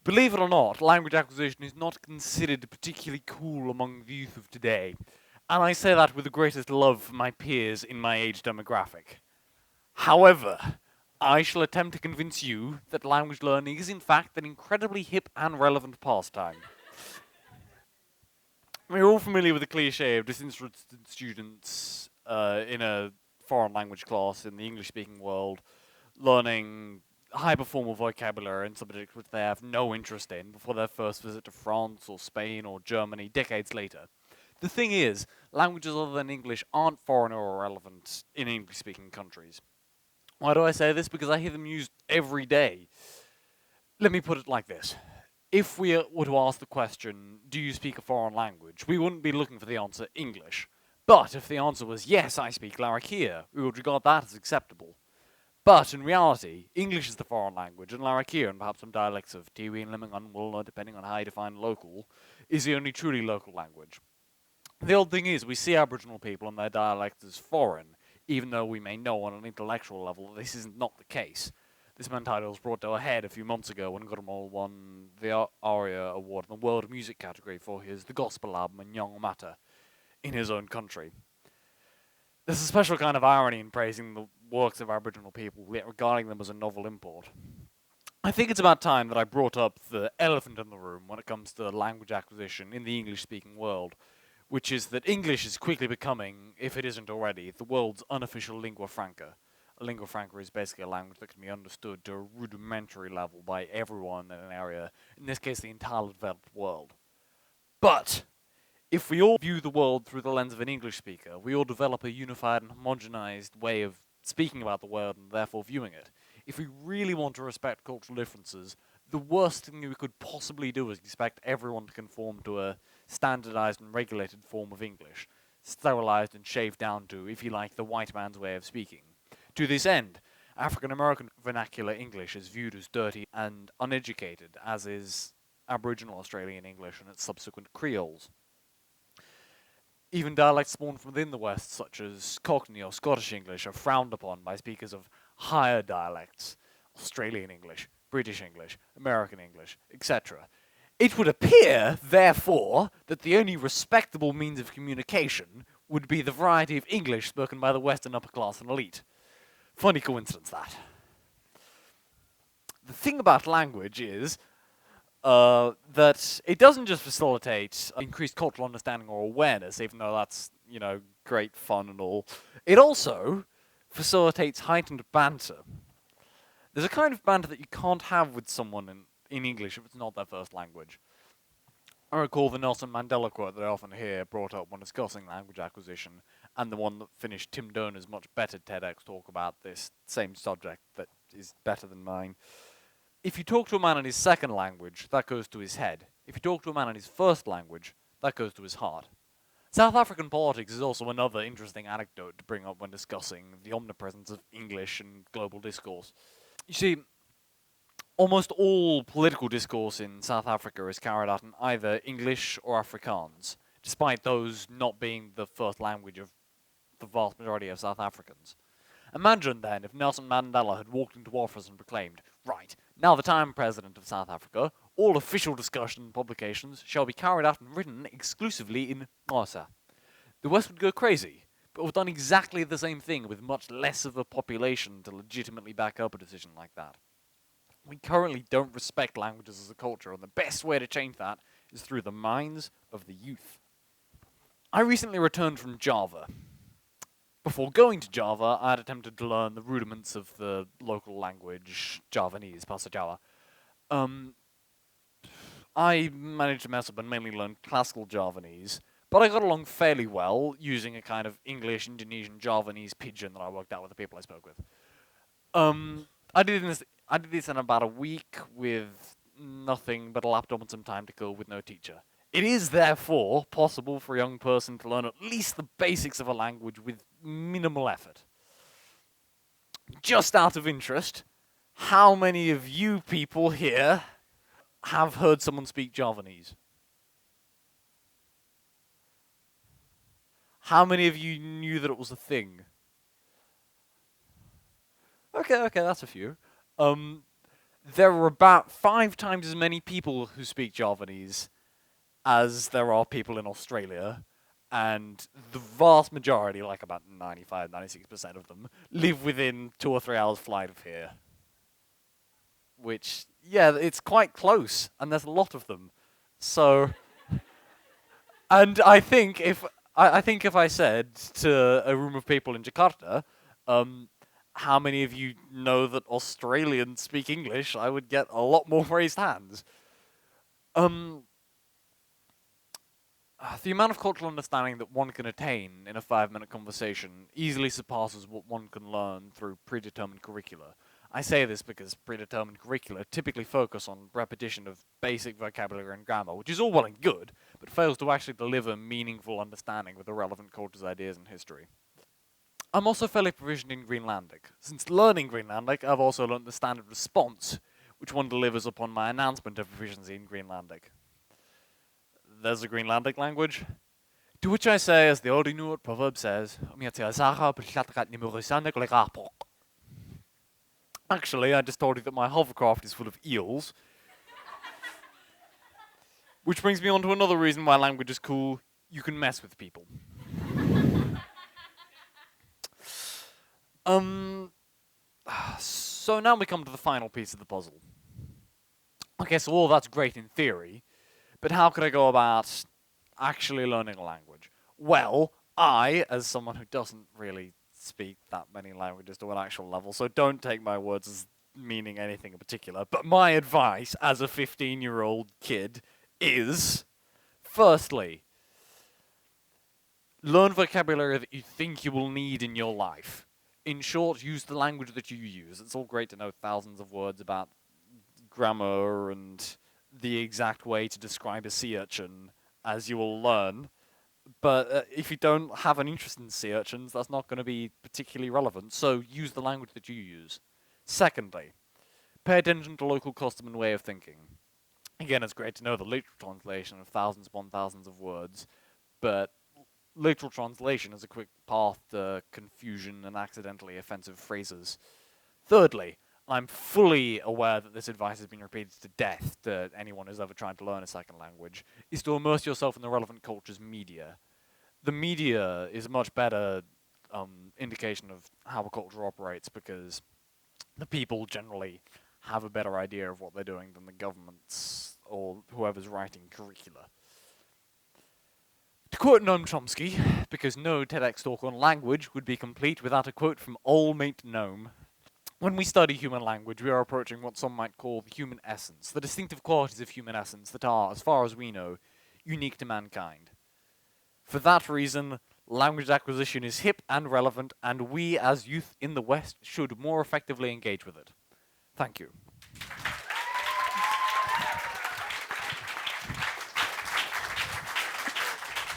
Believe it or not, language acquisition is not considered particularly cool among the youth of today. And I say that with the greatest love for my peers in my age demographic. However, I shall attempt to convince you that language learning is in fact an incredibly hip and relevant pastime. We're all familiar with the cliche of disinterested students in a foreign language class in the English-speaking world learning high-performer vocabulary in subjects which they have no interest in before their first visit to France or Spain or Germany decades later. The thing is, languages other than English aren't foreign or irrelevant in English-speaking countries. Why do I say this? Because I hear them used every day. Let me put it like this. If we were to ask the question, do you speak a foreign language, we wouldn't be looking for the answer English. But if the answer was yes, I speak Larakia, we would regard that as acceptable. But in reality, English is the foreign language, and Larakia, and perhaps some dialects of Tiwi and Liming and Woolna, depending on how you define local, is the only truly local language. The odd thing is, we see Aboriginal people and their dialects as foreign, even though we may know on an intellectual level that this is not the case. This mentality was brought to a head a few months ago when Gurmal won the ARIA Award in the World Music category for his The Gospel album Nyong Mata in his own country. There's a special kind of irony in praising the works of Aboriginal people, yet regarding them as a novel import. I think it's about time that I brought up the elephant in the room when it comes to language acquisition in the English-speaking world, which is that English is quickly becoming, if it isn't already, the world's unofficial lingua franca. A lingua franca is basically a language that can be understood to a rudimentary level by everyone in an area, in this case the entire developed world. But if we all view the world through the lens of an English speaker, we all develop a unified and homogenized way of speaking about the world and therefore viewing it. If we really want to respect cultural differences, the worst thing we could possibly do is expect everyone to conform to a standardized and regulated form of English, sterilized and shaved down to, if you like, the white man's way of speaking. To this end, African American vernacular English is viewed as dirty and uneducated, as is Aboriginal Australian English and its subsequent Creoles. Even dialects spawned from within the West, such as Cockney or Scottish English, are frowned upon by speakers of higher dialects, Australian English, British English, American English, etc. It would appear, therefore, that the only respectable means of communication would be the variety of English spoken by the Western upper class and elite. Funny coincidence, that. The thing about language is that it doesn't just facilitate increased cultural understanding or awareness, even though that's, great fun and all. It also facilitates heightened banter. There's a kind of banter that you can't have with someone in English if it's not their first language. I recall the Nelson Mandela quote that I often hear brought up when discussing language acquisition, and the one that finished Tim Doner's much better TEDx talk about this same subject that is better than mine. If you talk to a man in his second language, that goes to his head. If you talk to a man in his first language, that goes to his heart. South African politics is also another interesting anecdote to bring up when discussing the omnipresence of English in global discourse. You see, almost all political discourse in South Africa is carried out in either English or Afrikaans, despite those not being the first language of the vast majority of South Africans. Imagine, then, if Nelson Mandela had walked into office and proclaimed, "Right, now that I am President of South Africa, all official discussion and publications shall be carried out and written exclusively in Xhosa." The West would go crazy, but we've done exactly the same thing with much less of a population to legitimately back up a decision like that. We currently don't respect languages as a culture, and the best way to change that is through the minds of the youth. I recently returned from Java. Before going to Java, I had attempted to learn the rudiments of the local language, Javanese, Bahasa Jawa. I managed to mess up and mainly learn classical Javanese, but I got along fairly well using a kind of English, Indonesian, Javanese pidgin that I worked out with the people I spoke with. I did this in about a week with nothing but a laptop and some time to kill with no teacher. It is, therefore, possible for a young person to learn at least the basics of a language with minimal effort. Just out of interest, how many of you people here have heard someone speak Javanese? How many of you knew that it was a thing? Okay, that's a few. there are about 5 times as many people who speak Javanese as there are people in Australia, and the vast majority, like about 95, 96% of them, live within 2 or 3 hours flight of here. Which, yeah, it's quite close, and there's a lot of them. So, and I think if I said to a room of people in Jakarta, how many of you know that Australians speak English, I would get a lot more raised hands. The amount of cultural understanding that one can attain in a 5-minute conversation easily surpasses what one can learn through predetermined curricula. I say this because predetermined curricula typically focus on repetition of basic vocabulary and grammar, which is all well and good, but fails to actually deliver meaningful understanding with the relevant culture's ideas and history. I'm also fairly proficient in Greenlandic. Since learning Greenlandic, I've also learned the standard response, which one delivers upon my announcement of proficiency in Greenlandic. There's a Greenlandic language. To which I say, as the old Inuit proverb says, actually, I just told you that my hovercraft is full of eels. Which brings me on to another reason why language is cool. You can mess with people. So now we come to the final piece of the puzzle. Okay, so all that's great in theory, but how could I go about actually learning a language? Well, I, as someone who doesn't really speak that many languages to an actual level, so don't take my words as meaning anything in particular, but my advice as a 15-year-old kid is, firstly, learn vocabulary that you think you will need in your life. In short, use the language that you use. It's all great to know thousands of words about grammar and the exact way to describe a sea urchin, as you will learn. But if you don't have an interest in sea urchins, that's not going to be particularly relevant, so use the language that you use. Secondly, pay attention to local custom and way of thinking. Again, it's great to know the literal translation of thousands upon thousands of words, but literal translation is a quick path to confusion and accidentally offensive phrases. Thirdly, I'm fully aware that this advice has been repeated to death to anyone who's ever tried to learn a second language, is to immerse yourself in the relevant culture's media. The media is a much better indication of how a culture operates because the people generally have a better idea of what they're doing than the governments or whoever's writing curricula. To quote Noam Chomsky, because no TEDx talk on language would be complete without a quote from old mate Noam, when we study human language, we are approaching what some might call the human essence, the distinctive qualities of human essence that are, as far as we know, unique to mankind. For that reason, language acquisition is hip and relevant, and we as youth in the West should more effectively engage with it. Thank you.